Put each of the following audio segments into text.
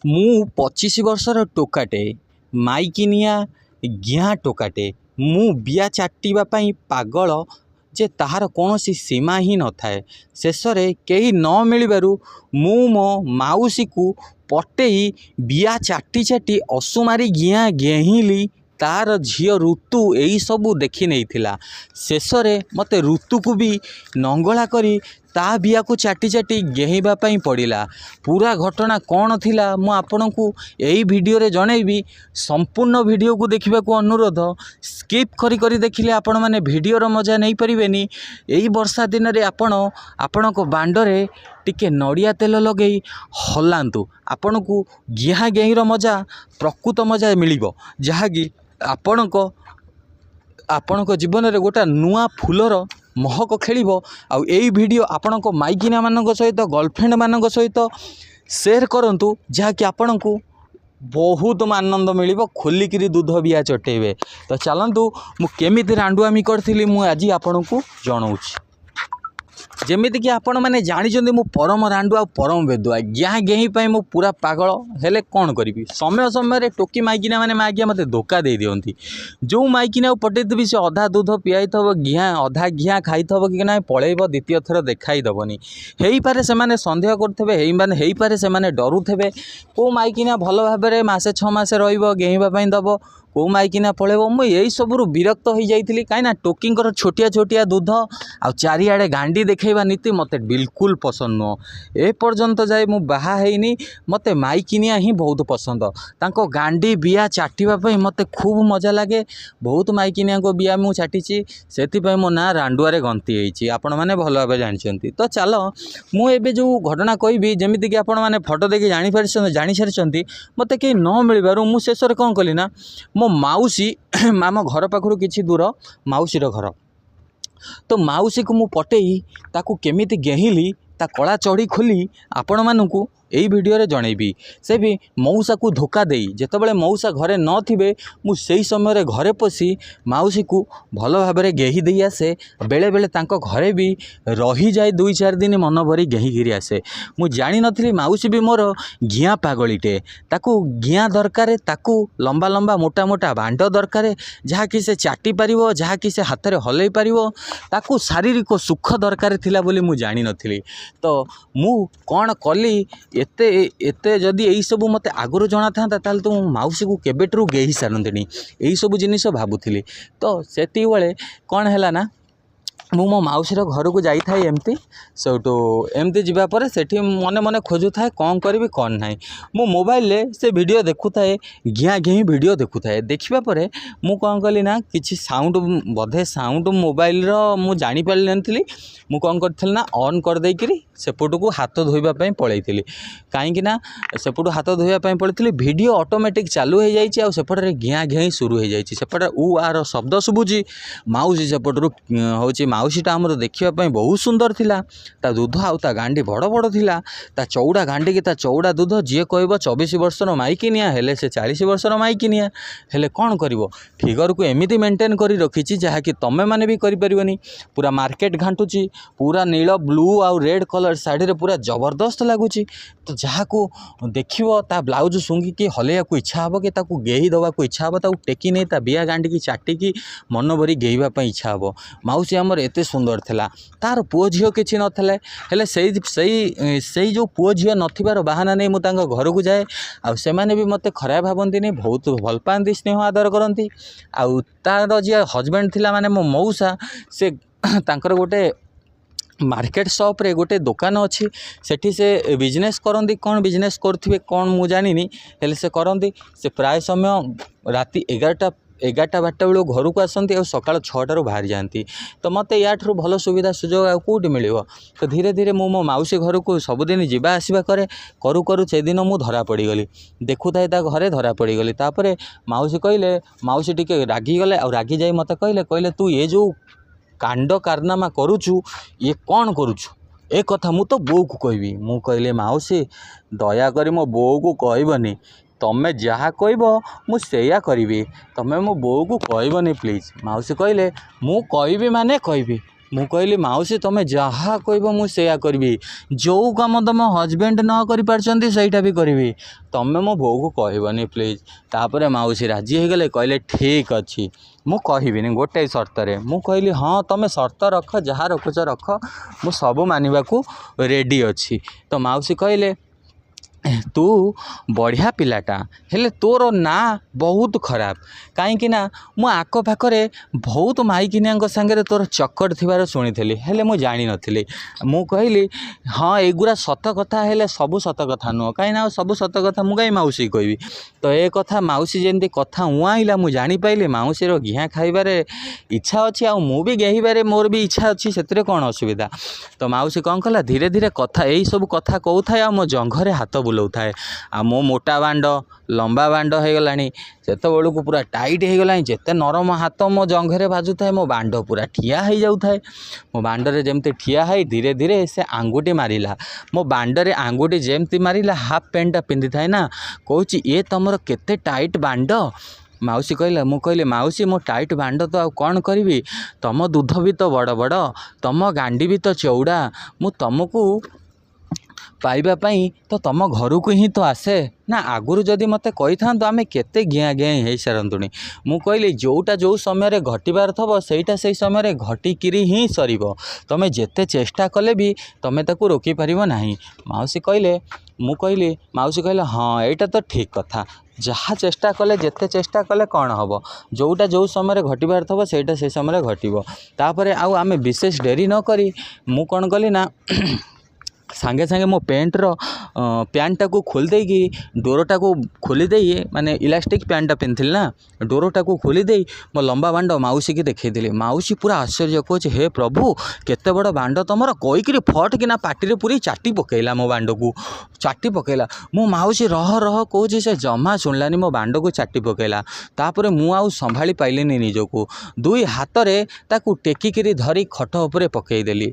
ମୁଁ 25 ବର୍ଷର ଟୋକାଟେ, ମାଇକିନିଆ ଗିଆଁ ଟୋକାଟେ। ମୁଁ ବିଆ ଚାଟିବା ପାଇଁ ପାଗଳ ଯେ ତାହାର କୌଣସି ସୀମା ହିଁ ନଥାଏ। ଶେଷରେ କେହି ନ ମିଳିବାରୁ ମୁଁ ମୋ ମାଉସୀକୁ ପଟେଇ ବିଆ ଚାଟି ଚାଟି ଅସୁମାରୀ ଗିଆଁ ଗେହିଲି। ତାର ଝିଅ ଋତୁ ଏଇସବୁ ଦେଖି ନେଇଥିଲା। ଶେଷରେ ମୋତେ ଋତୁକୁ ବି ନଙ୍ଗଳା କରି ତା ବିଆକୁ ଚାଟି ଚାଟି ଗେହିବା ପାଇଁ ପଡ଼ିଲା। ପୁରା ଘଟଣା କ'ଣ ଥିଲା ମୁଁ ଆପଣଙ୍କୁ ଏଇ ଭିଡ଼ିଓରେ ଜଣେଇବି। ସମ୍ପୂର୍ଣ୍ଣ ଭିଡ଼ିଓକୁ ଦେଖିବାକୁ ଅନୁରୋଧ। ସ୍କିପ୍ କରି କରି ଦେଖିଲେ ଆପଣମାନେ ଭିଡ଼ିଓର ମଜା ନେଇପାରିବେନି। ଏଇ ବର୍ଷା ଦିନରେ ଆପଣଙ୍କ ବାଣ୍ଡରେ ଟିକେ ନଡ଼ିଆ ତେଲ ଲଗେଇ ହଲାନ୍ତୁ। ଆପଣଙ୍କୁ ଗିଆଁ ଗେହିର ମଜା, ପ୍ରକୃତ ମଜା ମିଳିବ, ଯାହାକି ଆପଣଙ୍କ ଜୀବନରେ ଗୋଟେ ନୂଆ ଫୁଲର ମହକ ଖେଳିବ। ଆଉ ଏଇ ଭିଡ଼ିଓ ଆପଣଙ୍କ ମାଇକିନାମାନଙ୍କ ସହିତ, ଗର୍ଲଫ୍ରେଣ୍ଡମାନଙ୍କ ସହିତ ସେୟାର କରନ୍ତୁ, ଯାହାକି ଆପଣଙ୍କୁ ବହୁତ ଆନନ୍ଦ ମିଳିବ। ଖୋଲିକିରି ଦୁଧ ବିଆ ଚଟେଇବେ। ତ ଚାଲନ୍ତୁ, ମୁଁ କେମିତି ରାଣ୍ଡୁଆମି କରିଥିଲି ମୁଁ ଆଜି ଆପଣଙ୍କୁ ଜଣାଉଛି। ଯେମିତିକି ଆପଣମାନେ ଜାଣିଛନ୍ତି ମୁଁ ପରମ ରାଣ୍ଡୁ ଆଉ ପରମ ବେଦୁଆ। ଗିଆଁ ଗେହିଁ ପାଇଁ ମୁଁ ପୁରା ପାଗଳ। ହେଲେ କ'ଣ କରିବି, ସମୟ ସମୟରେ ଟୋକି ମାଇକିନା ମାନେ ମାଗିଆ ମୋତେ ଧୋକା ଦେଇ ଦିଅନ୍ତି। ଯେଉଁ ମାଇକିନାକୁ ପଟେଇଥିବି ସେ ଅଧା ଦୁଧ ପିଆଇଥିବ, ଅଧା ଗିଆଁ ଖାଇଥିବ କି ନାହିଁ ପଳେଇବ, ଦ୍ୱିତୀୟ ଥର ଦେଖାଇ ଦେବନି। ହେଇପାରେ ସେମାନେ ସନ୍ଦେହ କରୁଥିବେ, ହେଇପାରେ ସେମାନେ ଡରୁଥିବେ। କେଉଁ ମାଇକିନା ଭଲ ଭାବରେ ମାସେ 6 ମାସ ରହିବ, ଗେହିବା ପାଇଁ ଦେବ, କେଉଁ ମାଇକିନା ପଳେଇବ। ମୁଁ ଏଇସବୁରୁ ବିରକ୍ତ ହୋଇଯାଇଥିଲି। କାହିଁକିନା ଟୋକିଙ୍କର ଛୋଟିଆ ଛୋଟିଆ ଦୁଧ ଆଉ ଚାରିଆଡ଼େ ଗାଣ୍ଡି ଦେଖାଇବା ନୀତି ମୋତେ ବିଲକୁଲ ପସନ୍ଦ ନୁହଁ। ଏପର୍ଯ୍ୟନ୍ତ ଯାଏ ମୁଁ ବାହା ହେଇନି। ମୋତେ ମାଇକିନିଆ ହିଁ ବହୁତ ପସନ୍ଦ। ତାଙ୍କ ଗାଣ୍ଡି ବିଆ ଚାଟିବା ପାଇଁ ମୋତେ ଖୁବ୍ ମଜା ଲାଗେ। ବହୁତ ମାଇକିନିଆଙ୍କ ବିଆ ମୁଁ ଚାଟିଛି, ସେଥିପାଇଁ ମୋ ନାଁ ରାଣ୍ଡୁଆରେ ଗନ୍ତି ହେଇଛି। ଆପଣମାନେ ଭଲ ଭାବେ ଜାଣିଛନ୍ତି। ତ ଚାଲ ମୁଁ ଏବେ ଯେଉଁ ଘଟଣା କହିବି, ଯେମିତିକି ଆପଣମାନେ ଫଟୋ ଦେଖି ଜାଣିସାରିଛନ୍ତି। ମୋତେ କେହି ନ ମିଳିବାରୁ ମୁଁ ଶେଷରେ କ'ଣ କଲି ନା, ମୋ ମାଉସୀ ଆମ ଘର ପାଖରୁ କିଛି ଦୂର ମାଉସୀର ଘର। ତ ମାଉସୀକୁ ମୁଁ ପଟେଇ ତାକୁ କେମିତି ଗେହିଲି, ତା କଳା ଚଢ଼ି ଖୋଲି ଆପଣମାନଙ୍କୁ ଏଇ ଭିଡ଼ିଓରେ ଜଣେଇବି। ସେ ବି ମଉସାକୁ ଧୋକା ଦେଇ, ଯେତେବେଳେ ମଉସା ଘରେ ନଥିବେ ମୁଁ ସେହି ସମୟରେ ଘରେ ପଶି ମାଉସୀକୁ ଭଲ ଭାବରେ ଗେହି ଦେଇ ଆସେ। ବେଳେବେଳେ ତାଙ୍କ ଘରେ ବି ରହିଯାଏ 2-4 ଦିନ ମନ ଭରି ଗେହିକିରି ଆସେ। ମୁଁ ଜାଣିନଥିଲି ମାଉସୀ ବି ମୋର ଗିଆଁ ପାଗଳିଟେ। ତାକୁ ଗିଆଁ ଦରକାର, ତାକୁ ଲମ୍ବା ଲମ୍ବା ମୋଟା ମୋଟା ବାଣ୍ଡ ଦରକାର, ଯାହାକି ସେ ଚାଟି ପାରିବ, ଯାହାକି ସେ ହାତରେ ହଲେଇ ପାରିବ। ତାକୁ ଶାରୀରିକ ସୁଖ ଦରକାର ଥିଲା ବୋଲି ମୁଁ ଜାଣିନଥିଲି। ତ ମୁଁ କ'ଣ କଲି, ଏତେ ଯଦି ଏଇସବୁ ମୋତେ ଆଗରୁ ଜଣାଥାନ୍ତା ତାହେଲେ ତ ମୁଁ ମାଉସୀକୁ କେବେଠାରୁ ଗେହି ସାରନ୍ତିନି। ଏଇସବୁ ଜିନିଷ ଭାବୁଥିଲି। ତ ସେତିକିବେଳେ କ'ଣ ହେଲା ନା, ମୁଁ ମୋ ମାଉସୀର ଘରକୁ ଯାଇଥାଏ ସେଉଠୁ ଏମିତି ଯିବା ପରେ ସେଠି ମନେ ମନେ ଖୋଜୁଥାଏ କ'ଣ କରିବି କ'ଣ ନାହିଁ। ମୁଁ ମୋବାଇଲରେ ସେ ଭିଡ଼ିଓ ଦେଖୁଥାଏ, ଗିଆଁ ଗେହିଁ ଭିଡ଼ିଓ ଦେଖୁଥାଏ। ଦେଖିବା ପରେ ମୁଁ କ'ଣ କଲି ନା, କିଛି ସାଉଣ୍ଡ ମୋବାଇଲର ମୁଁ ଜାଣିପାରିନଥିଲି। ମୁଁ କ'ଣ କରିଥିଲି ନା, ଅନ୍ କରିଦେଇକିରି ସେପଟକୁ ହାତ ଧୋଇବା ପାଇଁ ପଳେଇଥିଲି। କାହିଁକିନା ସେପଟୁ ହାତ ଧୋଇବା ପାଇଁ ପଳେଇଥିଲି, ଭିଡ଼ିଓ ଅଟୋମେଟିକ୍ ଚାଲୁ ହୋଇଯାଇଛି ଆଉ ସେପଟରେ ଗିଆଁ ଘେଇଁ ସୁରୁ ହୋଇଯାଇଛି। ସେପଟେ ଆର ଶବ୍ଦ ଶୁଭୁଛି। ମାଉସୀ ସେପଟରୁ ମାଉସୀଟା ଆମର ଦେଖିବା ପାଇଁ ବହୁତ ସୁନ୍ଦର ଥିଲା। ତା ଦୁଧ ଆଉ ତା ଗାଣ୍ଡି ବଡ଼ ବଡ଼ ଥିଲା। ତା ଚଉଡ଼ା ଗାଣ୍ଡିକି ତା ଚଉଡ଼ା ଦୁଧ, ଯିଏ କହିବ 24 ବର୍ଷର ମାଇକିନିଆ, ହେଲେ ସେ 40 ବର୍ଷର ମାଇକିନିଆ। ହେଲେ କ'ଣ କରିବ, ଫିଗରକୁ ଏମିତି ମେଣ୍ଟେନ୍ କରି ରଖିଛି ଯାହାକି ତମେମାନେ ବି କରିପାରିବନି। ପୁରା ମାର୍କେଟ ଘାଣ୍ଟୁଛି, ପୁରା ନୀଳ, ବ୍ଲୁ ଆଉ ରେଡ଼୍ କଲର୍ ଶାଢ଼ୀରେ ପୁରା ଜବରଦସ୍ତ ଲାଗୁଛି। ତ ଯାହାକୁ ଦେଖିବ ତା ବ୍ଲାଉଜ୍ ଶୁଙ୍ଘିକି ହଲେଇବାକୁ ଇଚ୍ଛା ହେବ, କି ତାକୁ ଗେହି ଦେବାକୁ ଇଚ୍ଛା ହେବ, ତାକୁ ଟେକି ନେଇ ତା ବିଆ ଗାଣ୍ଡିକି ଚାଟିକି ମନ ଭରି ଗେହିବା ପାଇଁ ଇଚ୍ଛା ହେବ। ମାଉସୀ ଆମର ଏତେ ସୁନ୍ଦର ଥିଲା। ତାର ପୁଅ ଝିଅ କିଛି ନଥିଲେ, ହେଲେ ସେଇ ଯେଉଁ ପୁଅ ଝିଅ ନଥିବାର ବାହାନା ନେଇ ମୁଁ ତାଙ୍କ ଘରକୁ ଯାଏ। ଆଉ ସେମାନେ ବି ମୋତେ ଖରାପ ଭାବନ୍ତିନି, ବହୁତ ଭଲ ପାଆନ୍ତି, ସ୍ନେହ ଆଦର କରନ୍ତି। ଆଉ ତାର ଯିଏ ହଜବେଣ୍ଡ ଥିଲା, ମାନେ ମୋ ମଉସା, ସେ ତାଙ୍କର ଗୋଟେ ମାର୍କେଟ ସପ୍ରେ ଗୋଟେ ଦୋକାନ ଅଛି। ସେଠି ସେ ବିଜନେସ୍ କରନ୍ତି। କ'ଣ ବିଜନେସ୍ କରୁଥିବେ କ'ଣ ମୁଁ ଜାଣିନି, ହେଲେ ସେ କରନ୍ତି। ସେ ପ୍ରାୟ ସମୟ ରାତି 11-12 ବେଳକୁ ଘରକୁ ଆସନ୍ତି ଆଉ ସକାଳ 6ଟାରୁ ବାହାରି ଯାଆନ୍ତି। ତ ମୋତେ ୟାଠାରୁ ଭଲ ସୁବିଧା ସୁଯୋଗ ଆଉ କେଉଁଠି ମିଳିବ। ତ ଧୀରେ ଧୀରେ ମୁଁ ମୋ ମାଉସୀ ଘରକୁ ସବୁଦିନ ଯିବା ଆସିବା କରୁ ସେଦିନ ମୁଁ ଧରା ପଡ଼ିଗଲି। ଦେଖୁଥାଏ ତା ଘରେ ଧରା ପଡ଼ିଗଲି। ତାପରେ ମାଉସୀ ଟିକେ ରାଗିଗଲେ, ଆଉ ରାଗି ଯାଇ ମୋତେ କହିଲେ ତୁ ଏ ଯେଉଁ କାଣ୍ଡ କାରନାମା କରୁଛୁ, ଇଏ କ'ଣ କରୁଛୁ? ଏ କଥା ମୁଁ ତ ବୋଉକୁ କହିବି। ମୁଁ କହିଲି, ମାଉସୀ ଦୟାକରି ମୋ ବୋଉକୁ କହିବନି। ତମେ ଯାହା କହିବ ମୁଁ ସେଇଆ କରିବି, ତମେ ମୋ ବୋଉକୁ କହିବନି ପ୍ଲିଜ୍। ମାଉସୀ କହିଲେ, ମୁଁ କହିବି ମାନେ କହିବି, ମୁଁ କହିଲି ମାଉସୀ ତମେ ଯାହା କହିବ ମୁଁ ସେଇଆ କରିବି, ଯେଉଁ କାମ ତମ ହଜବେଣ୍ଡ ନ କରିପାରୁଛନ୍ତି ସେଇଟା ବି କରିବି, ତମେ ମୋ ବୋଉକୁ କହିବନି ପ୍ଲିଜ୍। ତାପରେ ମାଉସୀ ରାଜି ହେଇଗଲେ, କହିଲେ ଠିକ୍ ଅଛି ମୁଁ କହିବିନି ଗୋଟେ ସର୍ତ୍ତରେ। ମୁଁ କହିଲି ହଁ ତମେ ସର୍ତ୍ତ ରଖ, ଯାହା ରଖୁଛ ରଖ, ମୁଁ ସବୁ ମାନିବାକୁ ରେଡ଼ି ଅଛି। ତ ମାଉସୀ କହିଲେ ତୁ ବଢ଼ିଆ ପିଲାଟା, ହେଲେ ତୋର ନାଁ ବହୁତ ଖରାପ, କାହିଁକି ନା ମୁଁ ଆଖପାଖରେ ବହୁତ ମାଇକିନିଆଙ୍କ ସାଙ୍ଗରେ ତୋର ଚକ୍କର ଥିବାର ଶୁଣିଥିଲି, ହେଲେ ମୁଁ ଜାଣିନଥିଲି। ମୁଁ କହିଲି ହଁ ଏଗୁଡ଼ା ସତ କଥା, ହେଲେ ସବୁ ସତ କଥା ନୁହଁ, କାହିଁକିନା ଆଉ ସବୁ ସତ କଥା ମୁଁ କାହିଁ ମାଉସୀ କହିବି। ତ ଏ କଥା ମାଉସୀ ଯେମିତି କଥା ଉଆଁଇଲା ମୁଁ ଜାଣିପାରିଲି ମାଉସୀର ଘିଆଁ ଖାଇବାରେ ଇଚ୍ଛା ଅଛି, ଆଉ ମୁଁ ବି ଗେହିବାରେ ମୋର ବି ଇଚ୍ଛା ଅଛି, ସେଥିରେ କ'ଣ ଅସୁବିଧା। ତ ମାଉସୀ କ'ଣ କଲା, ଧୀରେ ଧୀରେ କଥା ଏଇସବୁ କଥା କହୁଥାଏ ଆଉ ମୋ ଜଙ୍ଘରେ ହାତ ବୁଲାଉଥାଏ। ଆଉ ମୋ ମୋଟା ବାଣ୍ଡ ଲମ୍ବା ବାଣ୍ଡ ହେଇଗଲାଣି, ସେତେବେଳକୁ ପୁରା ଟାଇଟ୍ ହେଇଗଲାଣି, ଯେତେ ନରମ ହାତ ମୋ ଜଙ୍ଘରେ ବାଜୁଥାଏ ମୋ ବାଣ୍ଡ ପୁରା ଠିଆ ହେଇଯାଉଥାଏ। ମୋ ବାଣ୍ଡରେ ଯେମିତି ଠିଆ ହେଇ ଧୀରେ ଧୀରେ ସେ ଆଙ୍ଗୁଠି ମାରିଲା, ମୋ ବାଣ୍ଡରେ ଆଙ୍ଗୁଠି ଯେମିତି ମାରିଲା, ହାଫ୍ ପ୍ୟାଣ୍ଟଟା ପିନ୍ଧିଥାଏ ନା, କହୁଛି ଏ ତମର କେତେ ଟାଇଟ୍ ବାଣ୍ଡ। ମାଉସୀ କହିଲା, ମୁଁ କହିଲି ମାଉସୀ ମୋ ଟାଇଟ୍ ବାଣ୍ଡ ତ ଆଉ କ'ଣ କରିବି, ତମ ଦୁଧ ବି ତ ବଡ଼ ବଡ଼, ତମ ଗାଣ୍ଡି ବି ତ ଚଉଡ଼ା, ମୁଁ ତମକୁ ପାଇବା ପାଇଁ ତ ତମ ଘରକୁ ହିଁ ତ ଆସେ ନା, ଆଗରୁ ଯଦି ମୋତେ କହିଥାନ୍ତ ଆମେ କେତେ ଘିଆଁ ଘିଆଁ ହେଇସାରନ୍ତୁଣି। ମୁଁ କହିଲି ଯେଉଁଟା ଯେଉଁ ସମୟରେ ଘଟିବାର ଥିବ ସେଇଟା ସେଇ ସମୟରେ ଘଟିକିରି ହିଁ ସରିବ, ତମେ ଯେତେ ଚେଷ୍ଟା କଲେ ବି ତମେ ତାକୁ ରୋକିପାରିବ ନାହିଁ। ମାଉସୀ କହିଲେ, ମୁଁ କହିଲି ମାଉସୀ କହିଲେ ହଁ ଏଇଟା ତ ଠିକ୍ କଥା, ଯାହା ଚେଷ୍ଟା କଲେ ଯେତେ ଚେଷ୍ଟା କଲେ କ'ଣ ହେବ, ଯେଉଁଟା ଯେଉଁ ସମୟରେ ଘଟିବାର ଥିବ ସେଇଟା ସେଇ ସମୟରେ ଘଟିବ। ତାପରେ ଆଉ ଆମେ ବିଶେଷ ଡେରି ନ କରି ମୁଁ କ'ଣ କଲି ନା ସାଙ୍ଗେ ସାଙ୍ଗେ ମୋ ପ୍ୟାଣ୍ଟଟାକୁ ଖୋଲି ଦେଇକି ଡୋରଟାକୁ ଖୋଲି ଦେଇ, ମାନେ ଇଲାଷ୍ଟିକ୍ ପ୍ୟାଣ୍ଟଟା ପିନ୍ଧିଥିଲି ନା, ଡୋରଟାକୁ ଖୋଲି ଦେଇ ମୋ ଲମ୍ବା ବାଣ୍ଡ ମାଉସୀକି ଦେଖେଇଦେଲି। ମାଉସୀ ପୁରା ଆଶ୍ଚର୍ଯ୍ୟ, କହୁଛି ହେ ପ୍ରଭୁ କେତେ ବଡ଼ ବାଣ୍ଡ ତମର, କହିକିରି ଫଟ୍ କିନା ପାଟିରେ ପୁରେଇ ଚାଟି ପକେଇଲା, ମୋ ବାଣ୍ଡକୁ ଚାଟି ପକେଇଲା। ମୁଁ ମାଉସୀ ରହ ରହ କହୁଛି, ସେ ଜମା ଶୁଣିଲାନି, ମୋ ବାଣ୍ଡକୁ ଚାଟି ପକେଇଲା। ତାପରେ ମୁଁ ଆଉ ସମ୍ଭାଳି ପାଇଲିନି ନିଜକୁ, ଦୁଇ ହାତରେ ତାକୁ ଟେକିକିରି ଧରି ଖଟ ଉପରେ ପକେଇଦେଲି।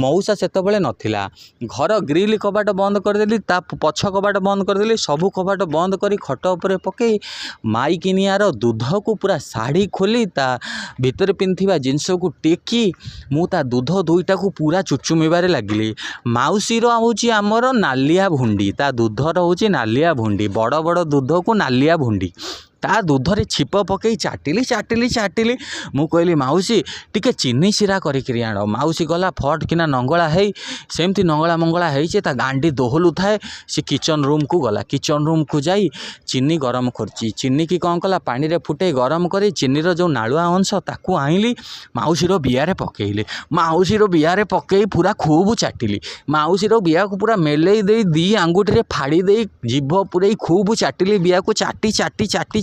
ମଉସା ସେତେବେଳେ ନଥିଲା, ଘର ଗ୍ରିଲ୍ କବାଟ ବନ୍ଦ କରିଦେଲି, ତା ପଛ କବାଟ ବନ୍ଦ କରିଦେଲି, ସବୁ କବାଟ ବନ୍ଦ କରି ଖଟ ଉପରେ ପକେଇ ମାଇକିନିଆର ଦୁଧକୁ ପୁରା ଶାଢ଼ୀ ଖୋଲି ତା ଭିତରେ ପିନ୍ଧିଥିବା ଜିନିଷକୁ ଟେକି ମୁଁ ତା ଦୁଧ ଦୁଇଟାକୁ ପୁରା ଚୁଚୁମିବାରେ ଲାଗିଲି। ମାଉସୀର ହେଉଛି ଆମର ନାଲିଆ ଭୁଣ୍ଡି, ତା ଦୁଧର ହେଉଛି ନାଲିଆ ଭୁଣ୍ଡି, ବଡ଼ ବଡ଼ ଦୁଧକୁ ନାଲିଆ ଭୁଣ୍ଡି, ତା ଦୁଧରେ ଛିପ ପକେଇ ଚାଟିଲି। ମୁଁ କହିଲି ମାଉସୀ ଟିକେ ଚିନି ଶିରା କରିକିରି ଆଣ। ମାଉସୀ ଗଲା ଫଟ୍ କିନା ନଙ୍ଗଳା ହେଇ, ସେମିତି ନଙ୍ଗଳା ମଙ୍ଗଳା ହେଇଛି, ତା ଗାଣ୍ଡି ଦୋହଲୁଥାଏ, ସେ କିଚନ୍ ରୁମ୍କୁ ଗଲା। କିଚନ୍ ରୁମ୍କୁ ଯାଇ ଚିନି ଗରମ କରୁଛି, ଚିନିକି କ'ଣ କଲା ପାଣିରେ ଫୁଟେଇ ଗରମ କରି ଚିନିର ଯେଉଁ ନାଳୁଆ ଅଂଶ ତାକୁ ଆଣିଲି, ମାଉସୀର ବିଆରେ ପକେଇଲି, ମାଉସୀର ବିଆରେ ପକେଇ ପୁରା ଖୁବ୍ ଚାଟିଲି। ମାଉସୀର ବିଆକୁ ପୁରା ମେଲେଇ ଦେଇ ଦି ଆଙ୍ଗୁଠିରେ ଫାଡ଼ି ଦେଇ ଜିଭ ପୁରେଇ ଖୁବ୍ ଚାଟିଲି, ବିଆକୁ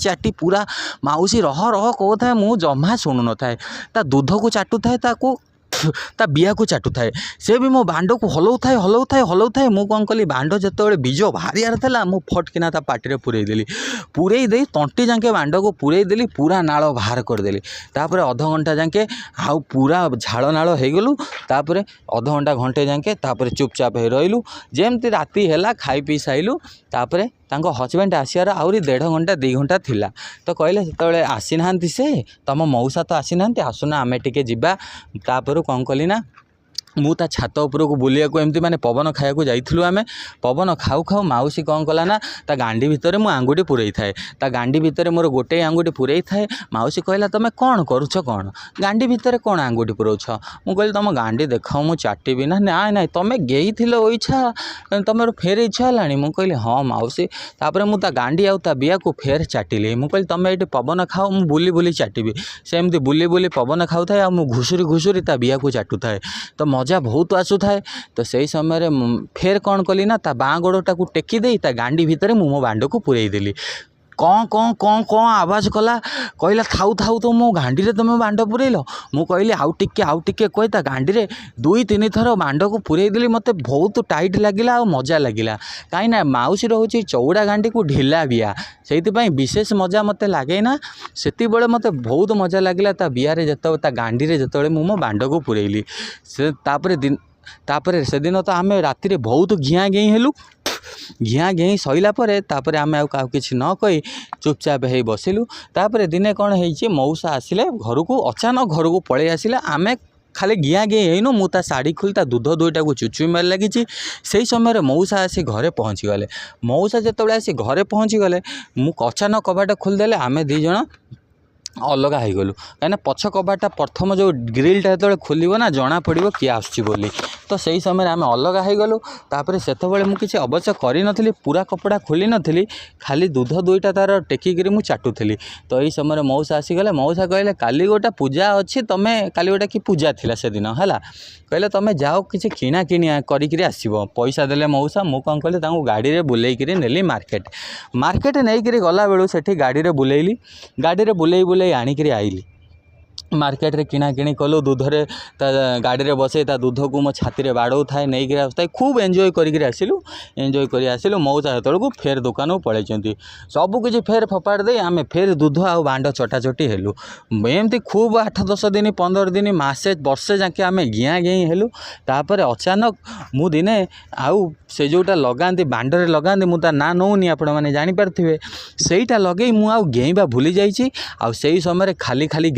ଚାଟି ପୁରା ମାଉସୀ ରହ ରହ କହୁଥାଏ, ମୁଁ ଜମା ଶୁଣୁନଥାଏ, ତା ଦୁଧକୁ ଚାଟୁଥାଏ, ତାକୁ ତା ବିଆକୁ ଚାଟୁଥାଏ, ସେ ବି ମୋ ବାଣ୍ଡକୁ ହଲଉଥାଏ। ମୁଁ କ'ଣ କଲି, ବାଣ୍ଡ ଯେତେବେଳେ ବୀଜ ବାହାରିବାର ଥିଲା ମୁଁ ଫଟକିନା ତା ପାଟିରେ ପୁରେଇ ଦେଇ ତଣ୍ଟି ଯାକେ ବାଣ୍ଡକୁ ପୁରେଇ ଦେଲି, ପୁରା ନାଳ ବାହାର କରିଦେଲି। ତାପରେ ଅଧଘଣ୍ଟା ଯାକେ ଆଉ ପୁରା ଝାଳ ନାଳ ହେଇଗଲୁ। ତାପରେ ଅଧଘଣ୍ଟା ଘଣ୍ଟେ ଯାକେ ତାପରେ ଚୁପଚାପ ହେଇ ରହିଲୁ, ଯେମିତି ରାତି ହେଲା ଖାଇ ପିଇ ସାଇଲୁ। ତାପରେ ତାଙ୍କ ହଜବେଣ୍ଡ ଆସିବାର ଆହୁରି 1.5 ଘଣ୍ଟା 2 ଘଣ୍ଟା ଥିଲା, ତ କହିଲେ ସେତେବେଳେ ଆସିନାହାନ୍ତି, ସେ ତମ ମଉସା ତ ଆସିନାହାନ୍ତି, ଆସୁନ ଆମେ ଟିକେ ଯିବା। ତାପରେ କ'ଣ କଲି ନା ମୁଁ ତା ଛାତ ଉପରକୁ ବୁଲିବାକୁ ଏମିତି ମାନେ ପବନ ଖାଇବାକୁ ଯାଇଥିଲୁ ଆମେ। ପବନ ଖାଉ ଖାଉ ମାଉସୀ କ'ଣ କଲା ନା ତା ଗାଣ୍ଡି ଭିତରେ ମୁଁ ଆଙ୍ଗୁଠି ପୁରେଇଥାଏ, ତା ଗାଣ୍ଡି ଭିତରେ ମୋର ଗୋଟେ ଆଙ୍ଗୁଠି ପୁରେଇଥାଏ। ମାଉସୀ କହିଲା ତମେ କ'ଣ କରୁଛ, କ'ଣ ଗାଣ୍ଡି ଭିତରେ କ'ଣ ଆଙ୍ଗୁଠି ପୁରଉଛ? ମୁଁ କହିଲି ତମ ଗାଣ୍ଡି ଦେଖାଅ ମୁଁ ଚାଟିବି ନା। ନାଇଁ ତମେ ଗେଇଥିଲ ଇଚ୍ଛା, ତମର ଫେର ଇଚ୍ଛା ହେଲାଣି? ମୁଁ କହିଲି ହଁ ମାଉସୀ। ତାପରେ ମୁଁ ତା ଗାଣ୍ଡି ଆଉ ତା ବିଆକୁ ଫେର ଚାଟିଲି। ମୁଁ କହିଲି ତମେ ଏଇଠି ପବନ ଖାଅ, ମୁଁ ବୁଲି ବୁଲି ଚାଟିବି। ସେମିତି ବୁଲି ବୁଲି ପବନ ଖାଉଥାଏ ଆଉ ମୁଁ ଘୁଷୁରି ତା ବିଆକୁ ଚାଟୁଥାଏ, ତ ମଜା ବହୁତ ଆସୁଥାଏ। ତ ସେଇ ସମୟରେ ଫେର କ'ଣ କଲି ନା ତା ବାଁ ଗୋଡ଼ଟାକୁ ଟେକି ଦେଇ ତା ଗାଣ୍ଡି ଭିତରେ ମୁଁ ମୋ ବାଣ୍ଡକୁ ପୁରେଇ ଦେଲି। କ'ଣ ଆବାଜ କଲା, କହିଲା ଥାଉ ତ ମୋ ଗାଣ୍ଡିରେ ତମେ ବାଣ୍ଡ ପୁରେଇଲ। ମୁଁ କହିଲି ଆଉ ଟିକେ କହି ତା ଗାଣ୍ଡିରେ 2-3 ଥର ବାଣ୍ଡକୁ ପୁରେଇ ଦେଲି। ମୋତେ ବହୁତ ଟାଇଟ୍ ଲାଗିଲା ଆଉ ମଜା ଲାଗିଲା, କାହିଁକିନା ମାଉସୀ ରହୁଛି ଚଉଡ଼ା ଗାଣ୍ଡିକୁ ଢିଲା ବିଆ, ସେଇଥିପାଇଁ ବିଶେଷ ମଜା ମୋତେ ଲାଗେ ନା। ସେତିକିବେଳେ ମୋତେ ବହୁତ ମଜା ଲାଗିଲା ତା ବିଆରେ ଯେତେବେଳେ, ତା ଗାଣ୍ଡିରେ ଯେତେବେଳେ ମୁଁ ମୋ ବାଣ୍ଡକୁ ପୁରେଇଲି। ତାପରେ ସେଦିନ ତ ଆମେ ରାତିରେ ବହୁତ ଘିଆଁ ଘେଇଁ ହେଲୁ। ଘିଆଁ ଘେଇଁ ସଇଲା ପରେ ତାପରେ ଆମେ ଆଉ କାହାକୁ କିଛି ନ କହି ଚୁପଚାପ ହେଇ ବସିଲୁ। ତାପରେ ଦିନେ କ'ଣ ହେଇଛି, ମଉସା ଆସିଲେ ଘରକୁ, ଅଚାନକ ଘରକୁ ପଳେଇ ଆସିଲେ। ଆମେ खाली गिया गिँ ହେଇନୁ ମୁଁ ତା ଶାଢ଼ୀ ଖୋଲି ତା ଦୁଧ ଦୁଇଟାକୁ ଚୁଚୁମି ମାରି ଲାଗିଛି। ସେହି ସମୟରେ ମଉସା ଆସି ଘରେ ପହଞ୍ଚିଗଲେ। ମଉସା ଯେତେବେଳେ ଆସି ଘରେ ପହଞ୍ଚିଗଲେ ମୁଁ ଅଚାନକ କବାଟ ଖୋଲିଦେଲେ। ଆମେ ଦୁଇ ଜଣ ଅଲଗା ହେଇଗଲୁ। କାହିଁକିନା ପଛ କବାଟଟା ପ୍ରଥମ ଯେଉଁ ଗ୍ରିଲ୍ଟା ଯେତେବେଳେ ଖୋଲିବ ନା ଜଣା ପଡ଼ିବ କିଏ ଆସୁଛି ବୋଲି। ତ ସେହି ସମୟରେ ଆମେ ଅଲଗା ହେଇଗଲୁ। ତାପରେ ସେତେବେଳେ ମୁଁ କିଛି ଅବଶ୍ୟ କରିନଥିଲି, ପୁରା କପଡ଼ା ଖୋଲି ନଥିଲି, ଖାଲି ଦୁଧ ଦୁଇଟା ତା'ର ଟେକିକିରି ମୁଁ ଚାଟୁଥିଲି। ତ ଏହି ସମୟରେ ମଉସା ଆସିଗଲେ। ମଉସା କହିଲେ କାଲି ଗୋଟେ ପୂଜା ଅଛି, ତମେ କାଲି ଗୋଟେ କି ପୂଜା ଥିଲା ସେଦିନ ହେଲା, କହିଲେ ତମେ ଯାଅ କିଛି କିଣାକିଣି କରିକିରି ଆସିବ। ପଇସା ଦେଲେ ମଉସା। ମୁଁ କ'ଣ କଲି, ତାଙ୍କୁ ଗାଡ଼ିରେ ବୁଲେଇକିରି ନେଲି ମାର୍କେଟ ନେଇକିରି ଗଲାବେଳୁ ସେଠି ଗାଡ଼ିରେ ବୁଲେଇଲି। ଗାଡ଼ିରେ ବୁଲେଇ ବୁଲେଇ ଆଣିକିରି ଆଇଲି। ମାର୍କେଟରେ କିଣାକିଣି କଲୁ। ଦୁଧରେ ତା ଗାଡ଼ିରେ ବସେଇ ତା ଦୁଧକୁ ମୋ ଛାତିରେ ବାଡ଼ଉଥାଏ, ନେଇକିରି ଆସୁଥାଏ। ଖୁବ୍ ଏନ୍ଜୟ କରିକିରି ଆସିଲୁ। ମଉସା ସେତେବେଳକୁ ଫେର୍ ଦୋକାନକୁ ପଳାଇଛନ୍ତି। ସବୁକିଛି ଫେର୍ ଫୋପାଡ଼ି ଦେଇ ଆମେ ଫେର୍ ଦୁଧ ଆଉ ବାଣ୍ଡ ଚଟାଚଟି ହେଲୁ। ଏମିତି ଖୁବ୍ 8-10 ଦିନ 15 ଦିନ ମାସେ ବର୍ଷେ ଯାକେ ଆମେ ଗିଆଁ ଗିଇଁ ହେଲୁ। ତାପରେ ଅଚାନକ ମୁଁ ଦିନେ ଆଉ ସେ ଯେଉଁଟା ଲଗାନ୍ତି ବାଣ୍ଡରେ ଲଗାନ୍ତି, ମୁଁ ତା ନାଁ ନେଉନି, ଆପଣମାନେ ଜାଣିପାରୁଥିବେ, ସେଇଟା ଲଗେଇ ମୁଁ ଆଉ ଗେଇଁବା ଭୁଲି ଯାଇଛି। ଆଉ ସେହି ସମୟରେ ଖାଲି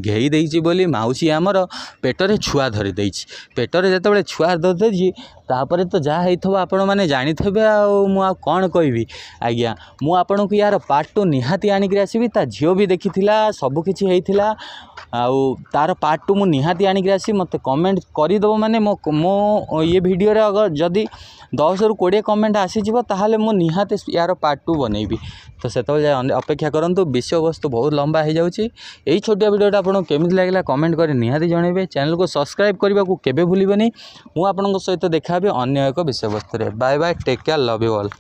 ଘେଇ ଦେଇଛି ବୋଲି ମାଉସୀ ଆମର ପେଟରେ ଛୁଆ ଧରି ଦେଇଛି। ପେଟରେ ଯେତେବେଳେ ଛୁଆ ଧରି ଦେଇଛି, ତାପରେ ତ ଯାହା ହେଇଥିବ ଆପଣମାନେ ଜାଣିଥିବେ। ଆଉ ମୁଁ ଆଉ କ'ଣ କହିବି ଆଜ୍ଞା। ମୁଁ ଆପଣଙ୍କୁ ୟାର ପାର୍ଟ 2 ନିହାତି ଆଣିକିରି ଆସିବି। ତା ଝିଅ ବି ଦେଖିଥିଲା, ସବୁକିଛି ହେଇଥିଲା। ଆଉ ତା'ର ପାର୍ଟ 2 ମୁଁ ନିହାତି ଆଣିକିରି ଆସିବି। ମୋତେ କମେଣ୍ଟ କରିଦେବ, ମାନେ ମୋ ଇଏ ଭିଡ଼ିଓରେ ଯଦି 10ରୁ 20 କମେଣ୍ଟ ଆସିଯିବ, ତାହେଲେ ମୁଁ ନିହାତି ୟାର ପାର୍ଟ 2 ବନେଇବି। ତ ସେତେବେଳେ ଯାଏ ଅପେକ୍ଷା କରନ୍ତୁ। ବିଷୟବସ୍ତୁ ବହୁତ ଲମ୍ବା ହେଇଯାଉଛି। ଏହି ଛୋଟିଆ ଭିଡ଼ିଓଟା ଆପଣଙ୍କୁ କେମିତି ଲାଗିଲା କମେଣ୍ଟ କରି ନିହାତି ଜଣାଇବେ। ଚ୍ୟାନେଲକୁ ସବସ୍କ୍ରାଇବ୍ କରିବାକୁ କେବେ ଭୁଲିବେନି। ମୁଁ ଆପଣଙ୍କ ସହିତ ଦେଖାହେବି ଅନ୍ୟ ଏକ ବିଷୟବସ୍ତୁରେ। Bye bye, take care, love you all.